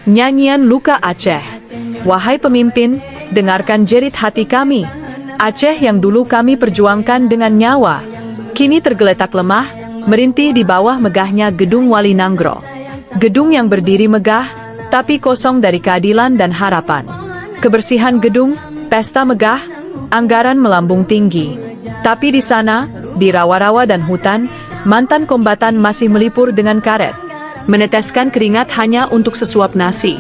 Nyanyian Luka Aceh. Wahai pemimpin, dengarkan jerit hati kami. Aceh yang dulu kami perjuangkan dengan nyawa, kini tergeletak lemah, merintih di bawah megahnya Gedung Wali Nanggro. Gedung yang berdiri megah, tapi kosong dari keadilan dan harapan. Kebersihan gedung, pesta megah, anggaran melambung tinggi. Tapi di sana, di rawa-rawa dan hutan, mantan kombatan masih melipur dengan karet, meneteskan keringat hanya untuk sesuap nasi.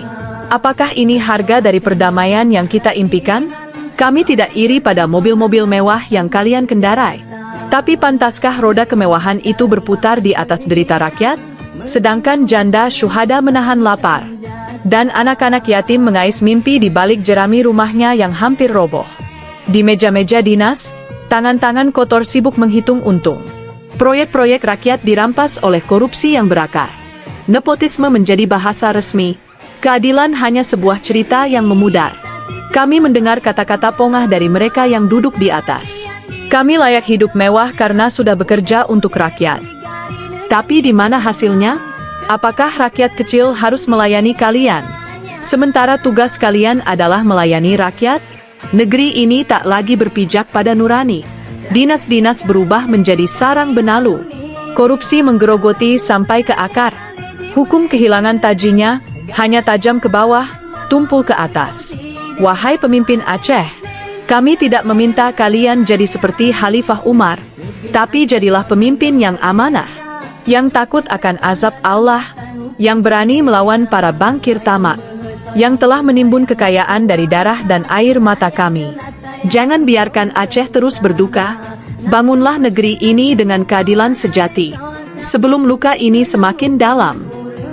Apakah ini harga dari perdamaian yang kita impikan? Kami tidak iri pada mobil-mobil mewah yang kalian kendarai. Tapi pantaskah roda kemewahan itu berputar di atas derita rakyat? Sedangkan janda syuhada menahan lapar. Dan anak-anak yatim mengais mimpi di balik jerami rumahnya yang hampir roboh. Di meja-meja dinas, tangan-tangan kotor sibuk menghitung untung. Proyek-proyek rakyat dirampas oleh korupsi yang berakar. Nepotisme menjadi bahasa resmi. Keadilan hanya sebuah cerita yang memudar. Kami mendengar kata-kata pongah dari mereka yang duduk di atas. Kami layak hidup mewah karena sudah bekerja untuk rakyat. Tapi di mana hasilnya? Apakah rakyat kecil harus melayani kalian? Sementara tugas kalian adalah melayani rakyat? Negeri ini tak lagi berpijak pada nurani. Dinas-dinas berubah menjadi sarang benalu. Korupsi menggerogoti sampai ke akar. Hukum kehilangan tajinya, hanya tajam ke bawah, tumpul ke atas. Wahai pemimpin Aceh, kami tidak meminta kalian jadi seperti Khalifah Umar, tapi jadilah pemimpin yang amanah, yang takut akan azab Allah, yang berani melawan para bangkir tamak, yang telah menimbun kekayaan dari darah dan air mata kami. Jangan biarkan Aceh terus berduka, bangunlah negeri ini dengan keadilan sejati. Sebelum luka ini semakin dalam,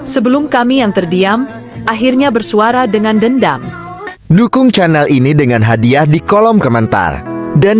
sebelum kami yang terdiam, akhirnya bersuara dengan dendam. Dukung channel ini dengan hadiah di kolom komentar. Dan